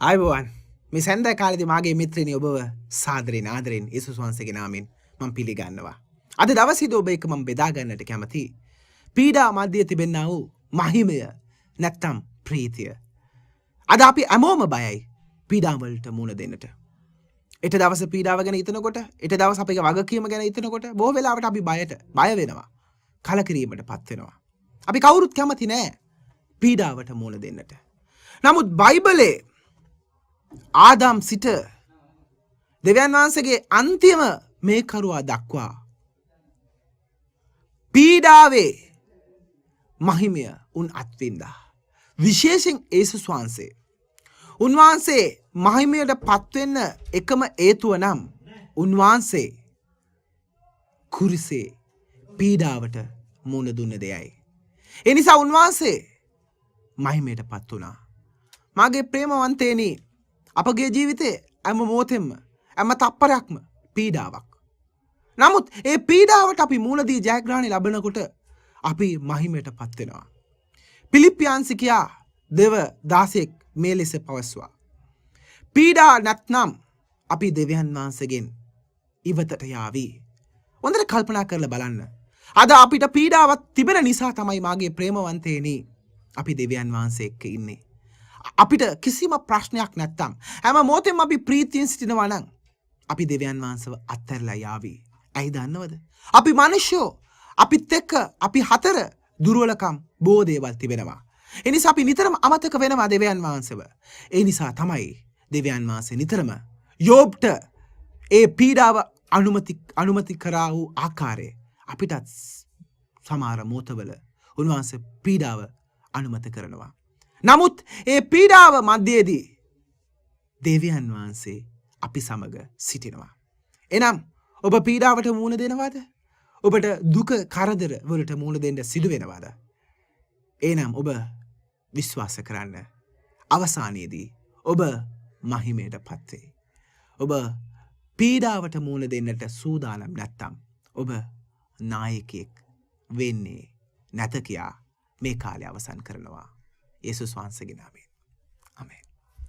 ආයුබෝවන් මේ සැන්දෑ කාලේදී මාගේ මිත්‍රණි ඔබව සාදරයෙන් ආදරෙන් යේසුස් වහන්සේගේ නාමයෙන් මම පිළිගන්නවා. අද දවසේදී ඔබ එක්ක මම බෙදා ගන්නට කැමතියි. පීඩා මැදියේ තිබෙනා වූ මහිමය නැත්තම් ප්‍රීතිය. අද අපි හැමෝම බයයි පීඩා වලට මුහුණ දෙන්නට. ඊට දවස පීඩාව ගැන හිතනකොට, ඊට දවස් අපේ වගකීම ගැන හිතනකොට බොහෝ වෙලාවට අපි බය වෙනවා. කලකිරීමටපත් වෙනවා. අපි කවුරුත් කැමති නෑ පීඩාවට මුහුණ දෙන්නට. නමුත් බයිබලයේ ආදම් සිට දෙවියන් වහන්සේගේ අන්තිම මේ කරුවා දක්වා පීඩාවේ මහිමය උන් අත්විඳා. විශේෂයෙන් යේසුස් වහන්සේ. උන්වහන්සේ මහිමයට පත්වෙන්න එකම හේතුව නම් උන්වහන්සේ කුරිසේ පීඩාවට මුහුණ දුන්න දෙයයි. ඒ නිසා උන්වහන්සේ මහිමයට පත් වුණා. මාගේ ප්‍රේමවන්තේනි, අපගේ ජීවිතේ හැම මොහොතෙම හැම තප්පරයක්ම පීඩාවක්. නමුත් ඒ පීඩාවට අපි මුහුණ දී ජයග්‍රහණය ලබනකොට අපි මහිමයට පත් වෙනවා. පිලිප්පියන්සිකයා 2:16 මේ ලෙස පවස්වා. පීඩා නැත්නම් අපි දෙවියන් වහන්සේගෙන් ඉවතට යාවි. හොඳට කල්පනා කරලා බලන්න. අද අපිට පීඩාවක් තිබෙන නිසා තමයි මාගේ ප්‍රේමවන්තේනි අපි දෙවියන් වහන්සේ එක්ක ඉන්නේ. අපිට කිසිම ප්‍රශ්නයක් නැත්තම් හැම මොහොතෙම අපි ප්‍රීතියෙන් සිටිනවා නම් අපි දෙවියන් වහන්සේව අත්හැරලා යාවි. ඇයි දන්නවද? අපි මිනිස්සුෝ, අපිත් එක්ක අපි හතර දුර්වලකම් බොහෝ දේවල් තිබෙනවා. ඒ නිසා අපි නිතරම අමතක වෙනවා දෙවියන් වහන්සේව. ඒ නිසා තමයි දෙවියන් වහන්සේ නිතරම යෝබ්ට ඒ පීඩාව අනුමති කරා වූ ආකාරය අපිටත් සමහර මොහොතවල උන්වහන්සේ පීඩාව අනුමත කරනවා. නමුත් ඒ පීඩාව මැදදී දෙවියන් වහන්සේ අපි සමග සිටිනවා. එනම් ඔබ පීඩාවට මුහුණ දෙනවද? ඔබට දුක කරදර වලට මුහුණ දෙන්න සිදු වෙනවද? එනම් ඔබ විශ්වාස කරන්න. අවසානයේදී ඔබ මහිමයටපත් වේ. ඔබ පීඩාවට මුහුණ දෙන්නට සූදානම් නැත්තම් ඔබ නායකයෙක් වෙන්නේ නැත කියා මේ කාලය අවසන් කරනවා. යේසුස් වහන්සේගේ නාමයෙන්. ආමේන්.